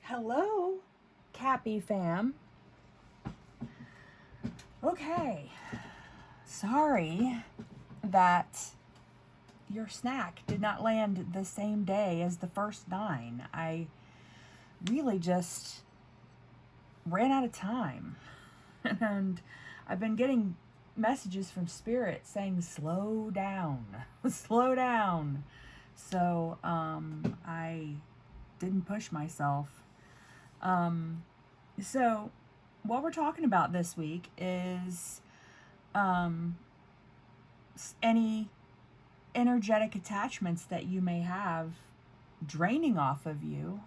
Hello, Cappy fam. Okay, sorry that your snack did not land the same day as the first 9. I really just ran out of time. And I've been getting messages from Spirit saying, slow down, slow down. So I didn't push myself. So what we're talking about this week is any energetic attachments that you may have draining off of you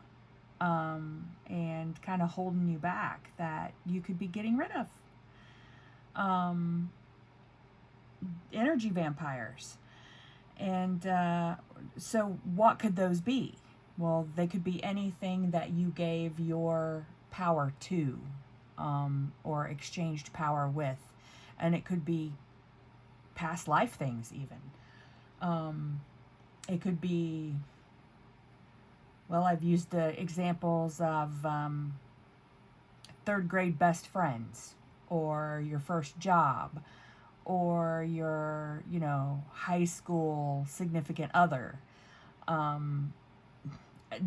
and kind of holding you back that you could be getting rid of. Energy vampires. And so what could those be? Well, they could be anything that you gave your power to or exchanged power with. And it could be past life things even. It could be, well, I've used the examples of third grade best friends, or your first job, or your, high school significant other.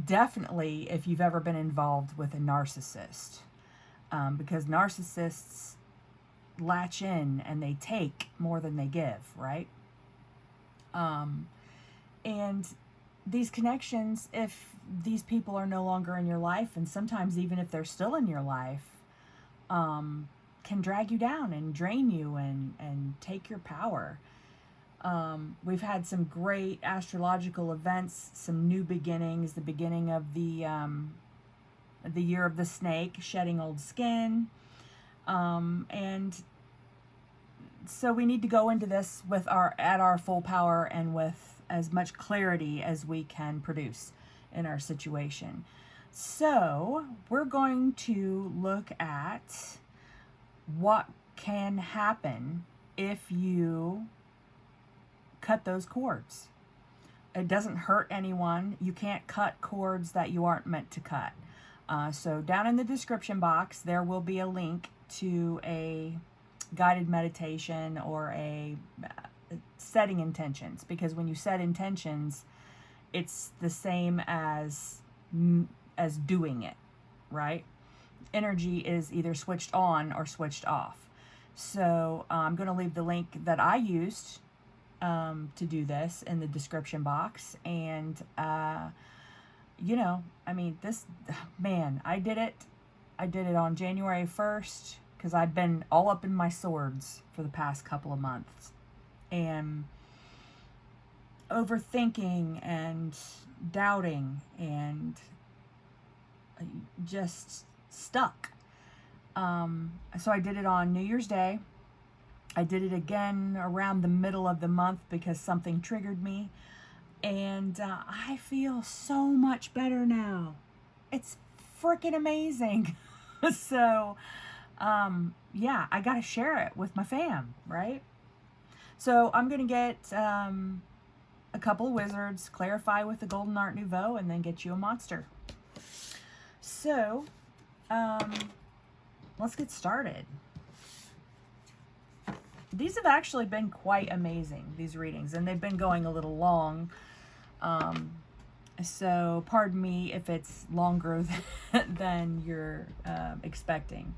Definitely if you've ever been involved with a narcissist, because narcissists latch in and they take more than they give, right? And these connections, if these people are no longer in your life, and sometimes even if they're still in your life, can drag you down and drain you and take your power. We've had some great astrological events, some new beginnings, the beginning of the year of the snake, shedding old skin. And so we need to go into this at our full power and with as much clarity as we can produce in our situation. So we're going to look at what can happen if you cut those cords. It doesn't hurt anyone. You can't cut cords that you aren't meant to cut. So down in the description box, there will be a link to a guided meditation or a setting intentions, because when you set intentions, it's the same as doing it, right? Energy is either switched on or switched off. So I'm going to leave the link that I used to do this in the description box. And I did it on January 1st because I've been all up in my swords for the past couple of months and overthinking and doubting and just stuck. So I did it on New Year's Day. I did it again around the middle of the month because something triggered me. And I feel so much better now. It's freaking amazing. So, I got to share it with my fam, right? So I'm going to get a couple of wizards, clarify with the Golden Art Nouveau, and then get you a monster. So, let's get started. These have actually been quite amazing, these readings, and they've been going a little long. So pardon me if it's longer than you're expecting.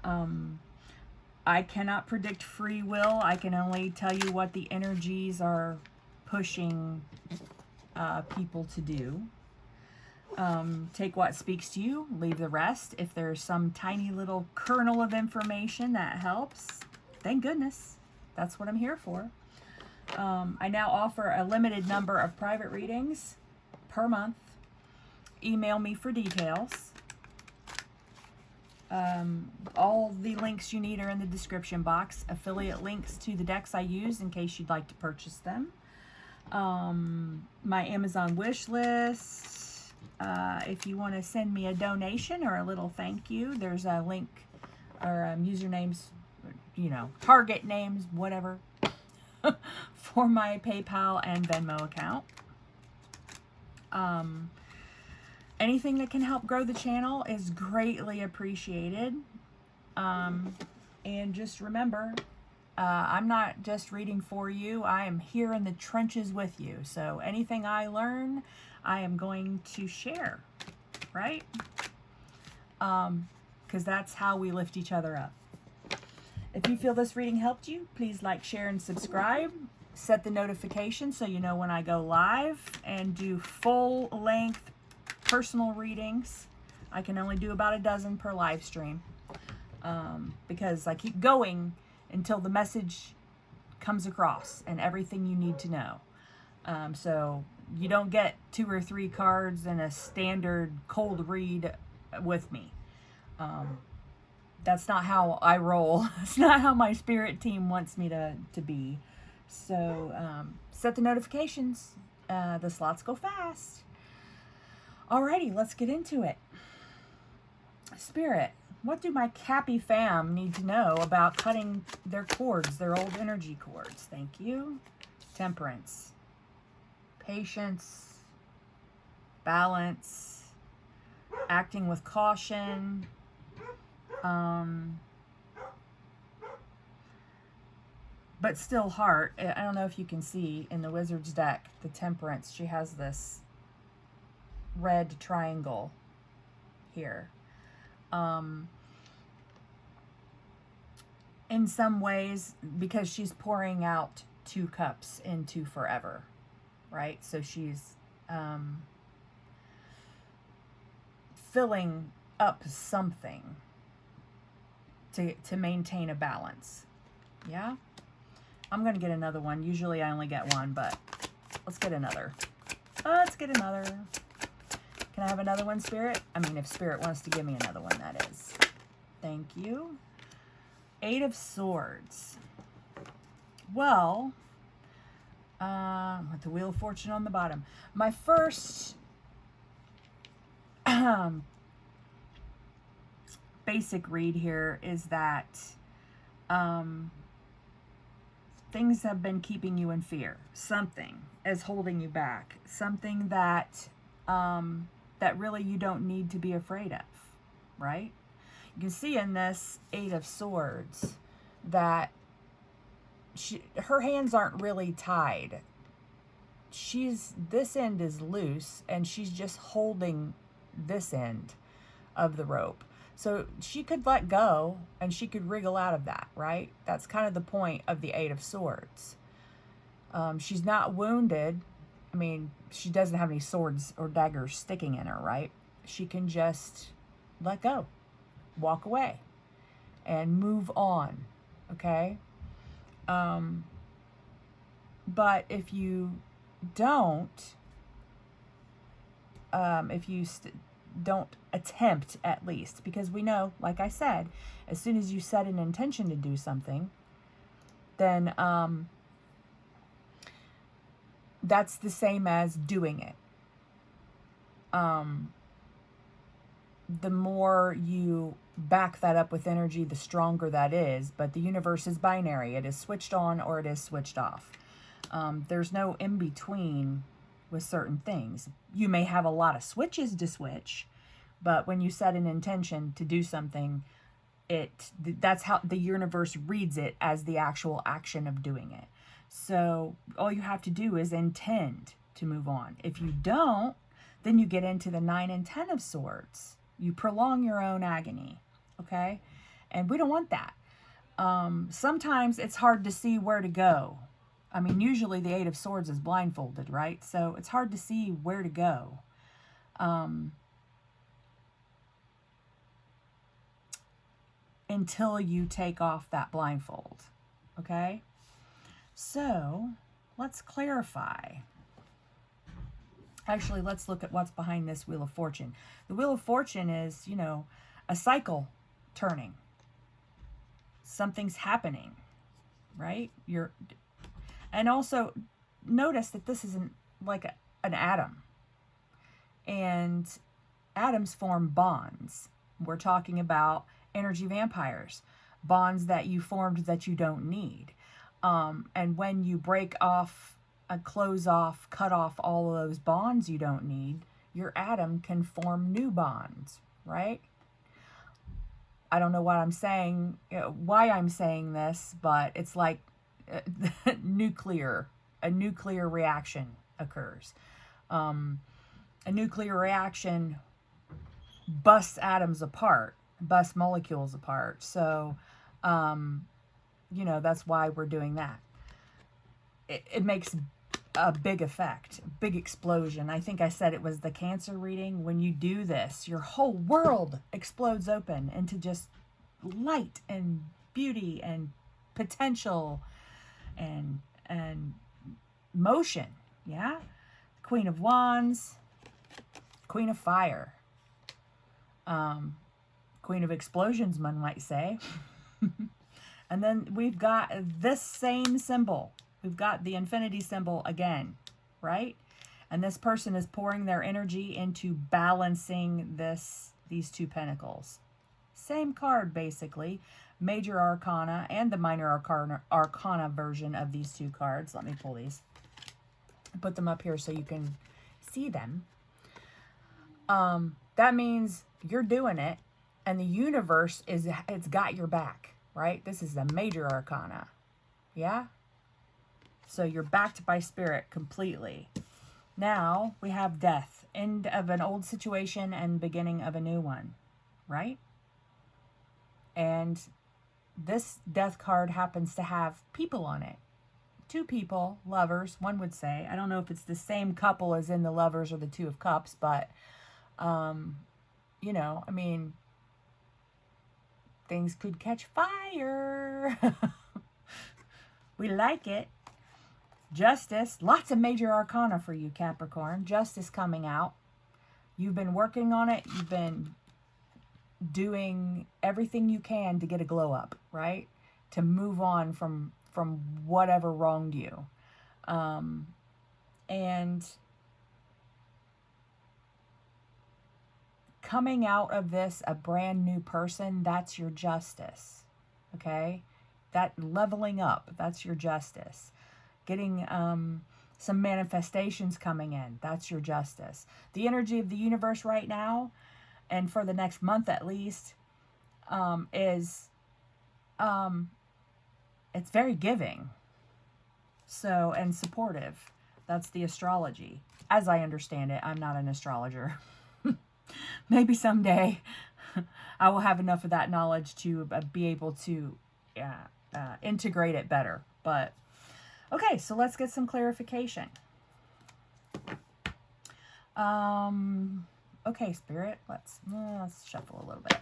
I cannot predict free will. I can only tell you what the energies are pushing people to do. Take what speaks to you, leave the rest. If there's some tiny little kernel of information that helps, thank goodness. That's what I'm here for. I now offer a limited number of private readings per month. Email me for details. All the links you need are in the description box. Affiliate links to the decks I use in case you'd like to purchase them. My Amazon wish list. If you want to send me a donation or a little thank you, there's a link or usernames, target names, whatever, for my PayPal and Venmo account. Anything that can help grow the channel is greatly appreciated. And just remember, I'm not just reading for you. I am here in the trenches with you. So anything I learn, I am going to share, right? Because that's how we lift each other up. If you feel this reading helped you, please like, share, and subscribe. Set the notification so you know when I go live and do full-length personal readings. I can only do about a dozen per live stream because I keep going until the message comes across and everything you need to know. So you don't get 2 or 3 cards and a standard cold read with me. That's not how I roll. It's not how my spirit team wants me to be. So set the notifications. The slots go fast. Alrighty, let's get into it. Spirit, what do my Cappy fam need to know about cutting their cords, their old energy cords? Thank you. Temperance. Patience. Balance. Acting with caution. But still heart. I don't know if you can see in the Wizard's deck, the Temperance, she has this red triangle here. In some ways, because she's pouring out 2 cups into forever, right? So she's filling up something to maintain a balance. Yeah? I'm going to get another one. Usually I only get one, but let's get another. Let's get another. Can I have another one, Spirit? I mean, if Spirit wants to give me another one, that is. Thank you. 8 of Swords. Well, with the Wheel of Fortune on the bottom. My first basic read here is that things have been keeping you in fear. Something is holding you back. Something that that really you don't need to be afraid of, right? You can see in this 8 of Swords that her hands aren't really tied. This end is loose and she's just holding this end of the rope. So she could let go and she could wriggle out of that, right? That's kind of the point of the 8 of Swords. She's not wounded. I mean, she doesn't have any swords or daggers sticking in her, right? She can just let go, walk away, and move on, okay? But if you don't, don't attempt, at least, because we know, like I said, as soon as you set an intention to do something, then that's the same as doing it. The more you back that up with energy, the stronger that is. But the universe is binary. It is switched on or it is switched off. There's no in between with certain things. You may have a lot of switches to switch, but when you set an intention to do something, that's how the universe reads it, as the actual action of doing it. So all you have to do is intend to move on. If you don't, then you get into the 9 and 10 of Swords. You prolong your own agony, okay? And we don't want that. Sometimes it's hard to see where to go. I mean, usually the 8 of Swords is blindfolded, right? So it's hard to see where to go. Until you take off that blindfold, okay? So let's clarify. Actually, let's look at what's behind this Wheel of Fortune. The Wheel of Fortune is, you know, a cycle turning. Something's happening, right? And also notice that this isn't like an atom. And atoms form bonds. We're talking about energy vampires, bonds that you formed that you don't need. And when you break off, close off, cut off all of those bonds you don't need, your atom can form new bonds, right? I don't know what I'm saying, why I'm saying this, but it's like a nuclear reaction occurs. A nuclear reaction busts atoms apart, busts molecules apart. So, that's why we're doing that. It makes a big effect, big explosion. I think I said it was the Cancer reading. When you do this, your whole world explodes open into just light and beauty and potential and motion. Yeah? Queen of Wands, Queen of Fire, Queen of Explosions, one might say. And then we've got this same symbol. We've got the infinity symbol again, right? And this person is pouring their energy into balancing these two pentacles. Same card, basically. Major Arcana and the Minor Arcana version of these two cards. Let me pull these. Put them up here so you can see them. That means you're doing it, and the universe it's got your back, right? This is the Major Arcana. Yeah? So you're backed by spirit completely. Now we have death, end of an old situation and beginning of a new one, right? And this death card happens to have people on it. Two people, lovers, one would say. I don't know if it's the same couple as in the Lovers or the Two of Cups, but, things could catch fire. We like it. Justice, lots of Major Arcana for you, Capricorn. Justice coming out. You've been working on it. You've been doing everything you can to get a glow up, right? To move on from whatever wronged you. And coming out of this a brand new person, that's your justice. Okay? That leveling up, that's your justice. Getting some manifestations coming in, that's your justice. The energy of the universe right now, and for the next month at least, is it's very giving. So, and supportive. That's the astrology. As I understand it, I'm not an astrologer. Maybe someday I will have enough of that knowledge to be able to integrate it better. But okay, so let's get some clarification. Okay, Spirit, let's shuffle a little bit.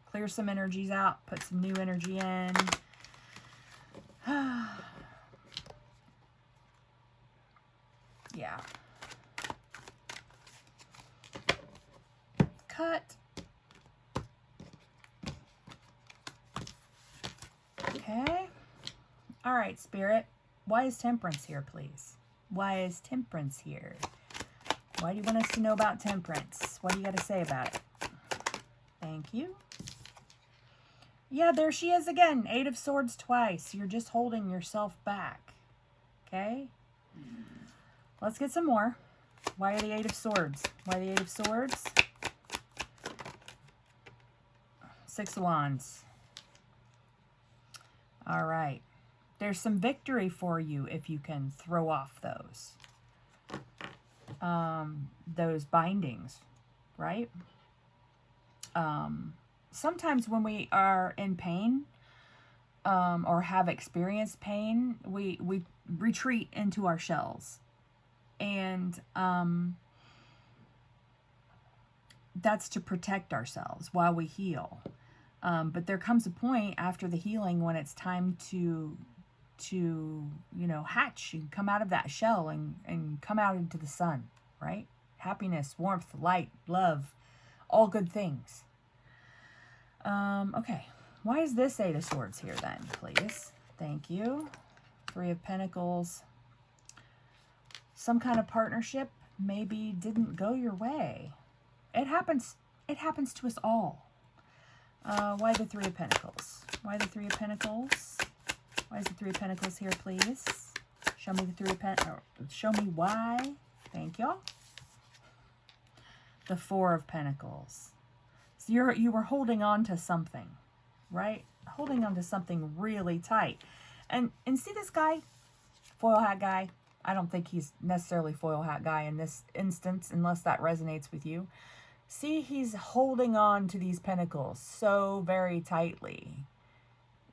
Clear some energies out, put some new energy in. Yeah. Cut. Okay. All right, Spirit. Why is Temperance here, please? Why is Temperance here? Why do you want us to know about Temperance? What do you got to say about it? Thank you. Yeah, there she is again. 8 of Swords twice. You're just holding yourself back. Okay? Let's get some more. Why are the 8 of Swords? Why the 8 of Swords? 6 of Wands. All right. There's some victory for you if you can throw off those bindings, right? Sometimes when we are in pain or have experienced pain, we retreat into our shells. And that's to protect ourselves while we heal. But there comes a point after the healing when it's time to hatch and come out of that shell and come out into the sun, right? Happiness, warmth, light, love, all good things. Okay. Why is this 8 of Swords here then, please? Thank you. 3 of Pentacles. Some kind of partnership maybe didn't go your way. It happens to us all. Why the 3 of Pentacles? Why the 3 of Pentacles? Why is the 3 of Pentacles here, please? Show me the 3 of Pentacles. Show me why. Thank y'all. the Four of Pentacles. So you were holding on to something, right? Holding on to something really tight. And see this guy, foil hat guy? I don't think he's necessarily foil hat guy in this instance, unless that resonates with you. See, he's holding on to these pentacles so very tightly.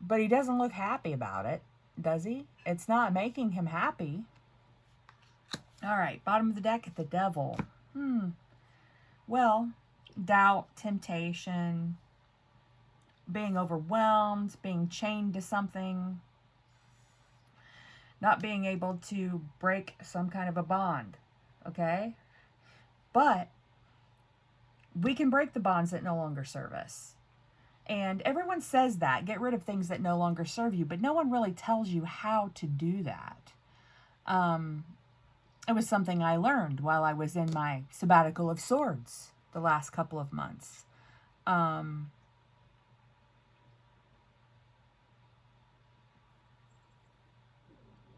But he doesn't look happy about it, does he? It's not making him happy. All right, bottom of the deck, the Devil. Well, doubt, temptation, being overwhelmed, being chained to something, not being able to break some kind of a bond, okay? But we can break the bonds that no longer serve us. And everyone says that, get rid of things that no longer serve you, but no one really tells you how to do that. It was something I learned while I was in my sabbatical of sorts the last couple of months.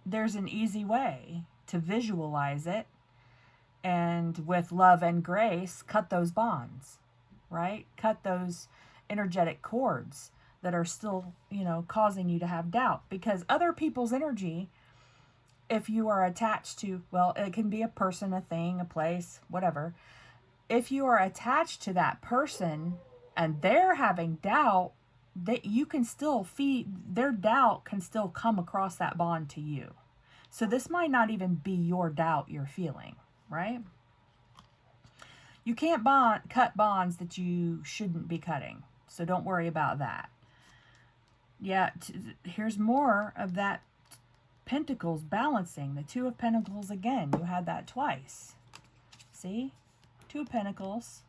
There's an easy way to visualize it, and with love and grace, cut those bonds, right? Cut those energetic cords that are still, causing you to have doubt. Because other people's energy, if you are attached to, well, it can be a person, a thing, a place, whatever. If you are attached to that person and they're having doubt, that you can still their doubt can still come across that bond to you. So this might not even be your doubt you're feeling, right? You can't cut bonds that you shouldn't be cutting. So don't worry about that. Yeah, here's more of that Pentacles balancing. The Two of Pentacles again. You had that twice. See? Two of Pentacles.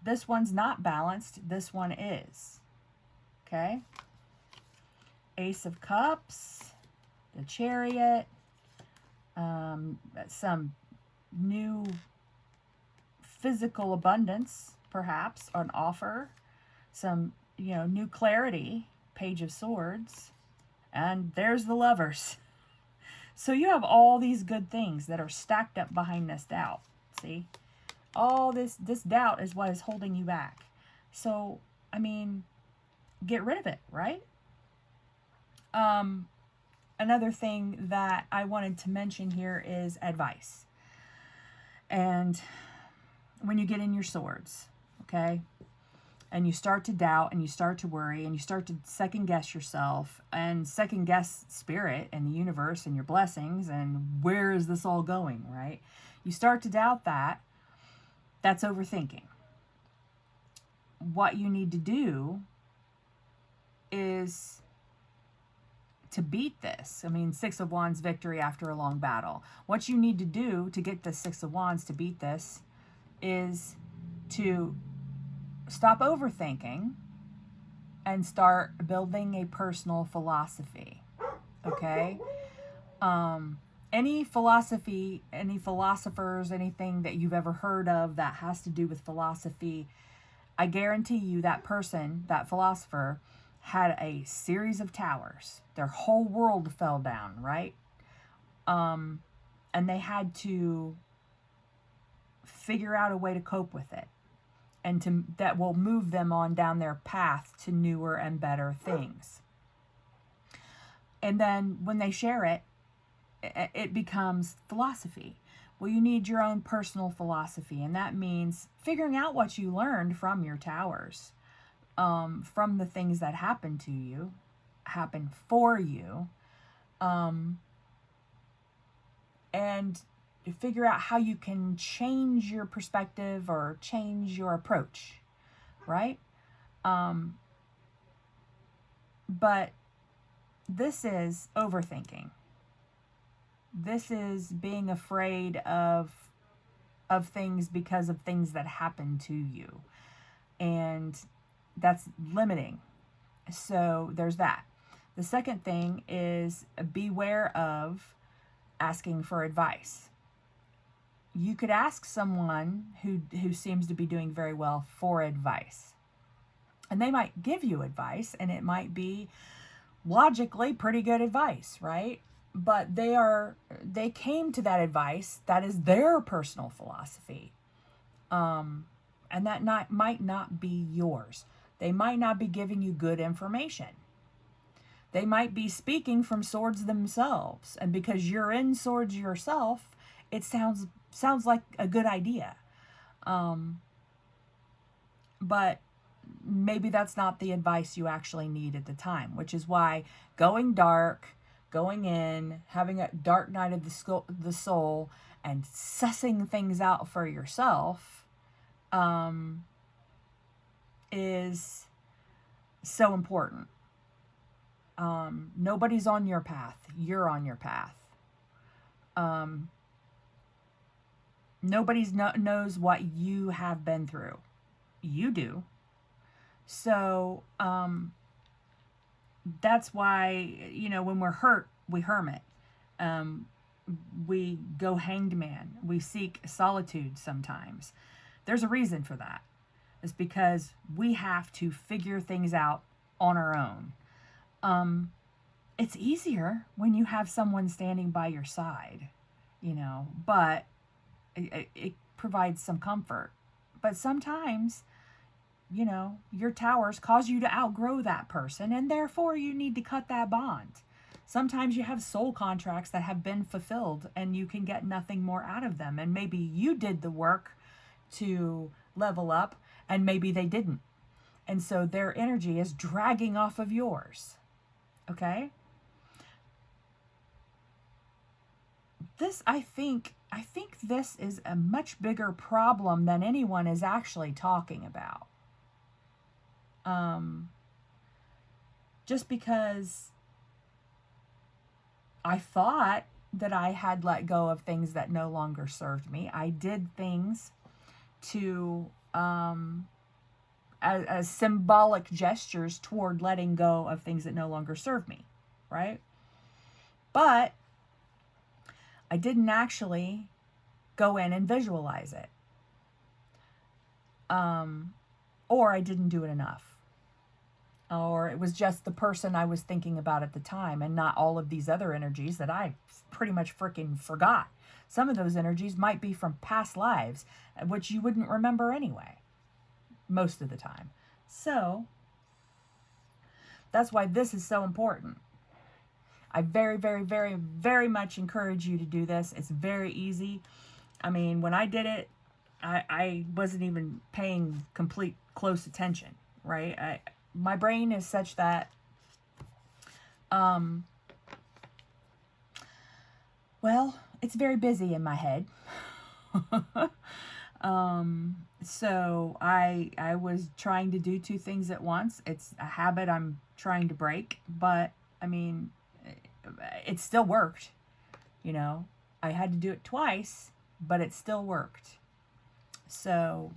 This one's not balanced. This one is. Okay? Ace of Cups. The Chariot. Some new physical abundance, perhaps, on offer. Some, new clarity. Page of Swords. And there's the Lovers. So you have all these good things that are stacked up behind this doubt. See? All this doubt is what is holding you back. So, get rid of it, right? Another thing that I wanted to mention here is advice. And when you get in your swords, okay, and you start to doubt and you start to worry and you start to second guess yourself and second guess spirit and the universe and your blessings and where is this all going, right? You start to doubt that. That's overthinking. What you need to do is to beat this. Six of Wands victory after a long battle. What you need to do to get the Six of Wands to beat this is to stop overthinking and start building a personal philosophy. Okay? Any philosophy, any philosophers, anything that you've ever heard of that has to do with philosophy, I guarantee you that person, that philosopher, had a series of towers. Their whole world fell down, right? And they had to figure out a way to cope with it. And that will move them on down their path to newer and better things. And then when they share it, it becomes philosophy. Well, you need your own personal philosophy, and that means figuring out what you learned from your towers, from the things that happen to you, happen for you, and to figure out how you can change your perspective or change your approach, right? But this is overthinking. This is being afraid of things because of things that happen to you. And that's limiting. So there's that. The second thing is beware of asking for advice. You could ask someone who seems to be doing very well for advice. And they might give you advice, and it might be logically pretty good advice, right? but they came to that advice. That is their personal philosophy. And that might not be yours. They might not be giving you good information. They might be speaking from swords themselves, and because you're in swords yourself, it sounds like a good idea. But maybe that's not the advice you actually need at the time, which is why going dark, going in, having a dark night of the soul, and sussing things out for yourself is so important. Nobody's on your path. You're on your path. Nobody knows what you have been through. You do. So that's why, when we're hurt, we hermit. We go hanged man. We seek solitude sometimes. There's a reason for that. It's because we have to figure things out on our own. It's easier when you have someone standing by your side, but it provides some comfort. But sometimes, your towers cause you to outgrow that person, and therefore you need to cut that bond. Sometimes you have soul contracts that have been fulfilled and you can get nothing more out of them. And maybe you did the work to level up and maybe they didn't. And so their energy is dragging off of yours. Okay? I think this is a much bigger problem than anyone is actually talking about. Just because I thought that I had let go of things that no longer served me. I did things to as symbolic gestures toward letting go of things that no longer serve me, right? But I didn't actually go in and visualize it. Or I didn't do it enough. Or it was just the person I was thinking about at the time and not all of these other energies that I pretty much freaking forgot. Some of those energies might be from past lives, which you wouldn't remember anyway, most of the time. So that's why this is so important. I very, very, very, very much encourage you to do this. It's very easy. I mean, when I did it, I wasn't even paying complete close attention, right? My brain is such that, it's very busy in my head. So I was trying to do two things at once. It's a habit I'm trying to break, but I mean, it still worked. I had to do it twice, but it still worked. So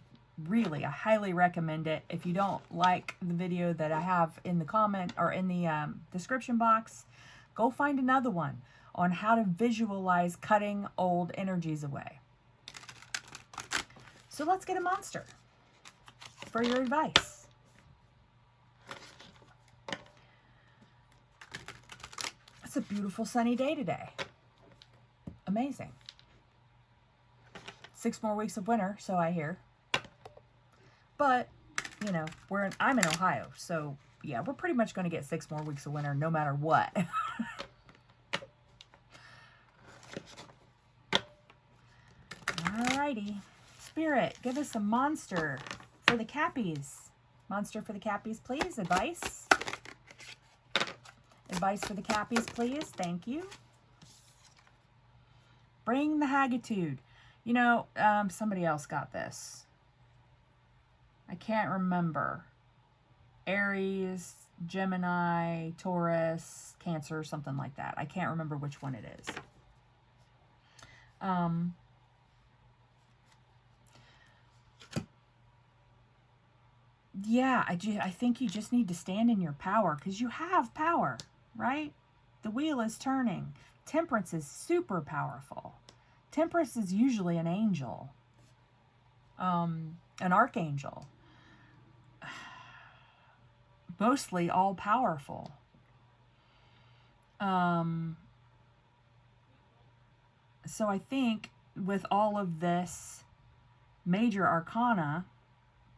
really, I highly recommend it. If you don't like the video that I have in the comment or in the description box, go find another one on how to visualize cutting old energies away. So let's get a monster for your advice. It's a beautiful sunny day today. Amazing. 6 more weeks of winter, so I hear. But, I'm in Ohio, so yeah, we're pretty much going to get 6 more weeks of winter no matter what. Alrighty. Spirit, give us a monster for the Cappies. Monster for the Cappies, please. Advice. Advice for the Cappies, please. Thank you. Bring the Haggitude. Somebody else got this. I can't remember. Aries, Gemini, Taurus, Cancer, something like that. I can't remember which one it is. Yeah, I think you just need to stand in your power because you have power, right? The wheel is turning. Temperance is super powerful. Temperance is usually an angel, an archangel, mostly all powerful. So I think with all of this major arcana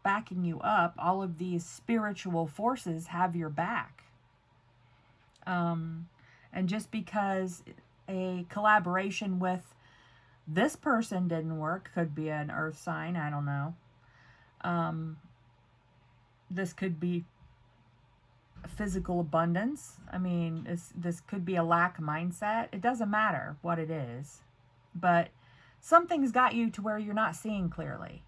backing you up, all of these spiritual forces have your back. And just because a collaboration with this person didn't work, could be an earth sign, I don't know. This could be physical abundance. I mean, this could be a lack mindset. It doesn't matter what it is. But something's got you to where you're not seeing clearly.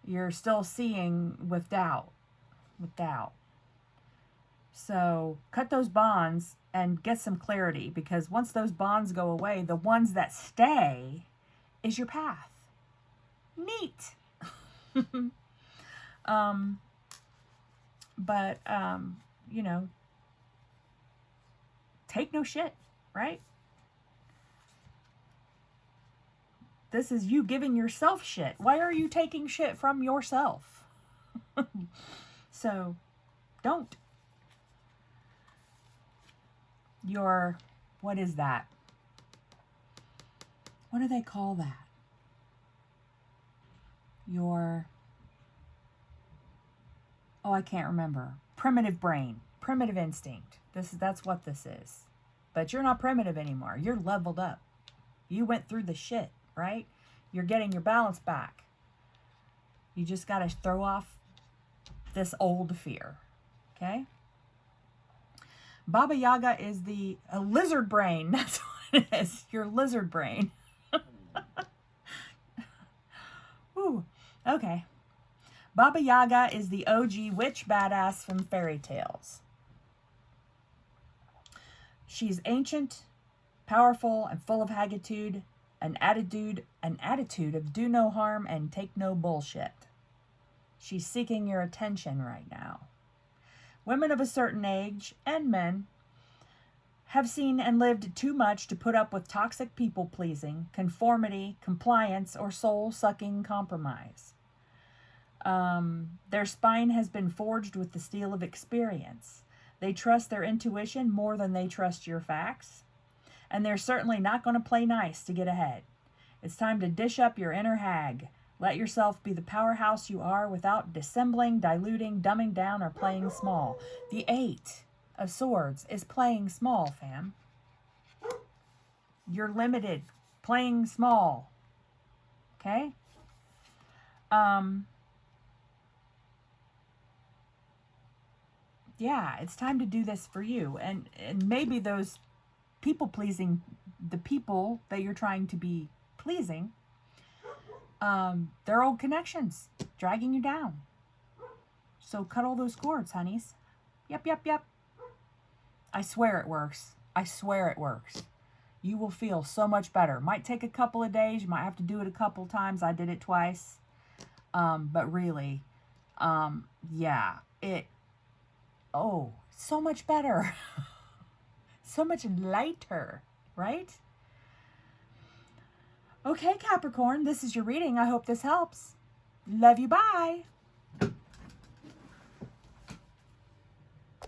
You're still seeing with doubt. So cut those bonds and get some clarity, because once those bonds go away, the ones that stay is your path. Neat. But you know, take no shit, right? This is you giving yourself shit. Why are you taking shit from yourself? So, don't. What is that? What do they call that? Oh, I can't remember. Primitive brain, primitive instinct. That's what this is. But you're not primitive anymore. You're leveled up. You went through the shit, right? You're getting your balance back. You just got to throw off this old fear, okay? Baba Yaga is a lizard brain. That's what it is. Your lizard brain. Ooh, okay. Baba Yaga is the OG witch badass from fairy tales. She's ancient, powerful, and full of haggitude, an attitude of do no harm and take no bullshit. She's seeking your attention right now. Women of a certain age, and men, have seen and lived too much to put up with toxic people-pleasing, conformity, compliance, or soul-sucking compromise. Their spine has been forged with the steel of experience. They trust their intuition more than they trust your facts. And they're certainly not going to play nice to get ahead. It's time to dish up your inner hag. Let yourself be the powerhouse you are without dissembling, diluting, dumbing down, or playing small. The 8 of Swords is playing small, fam. You're limited. Playing small. Okay? Yeah, it's time to do this for you. And maybe those people-pleasing, the people that you're trying to be pleasing, they're old connections dragging you down. So cut all those cords, honeys. Yep. I swear it works. I swear it works. You will feel so much better. Might take a couple of days. You might have to do it a couple of times. I did it twice. But really, yeah, so much better. So much lighter, right? Okay, Capricorn, this is your reading. I hope this helps. Love you, bye.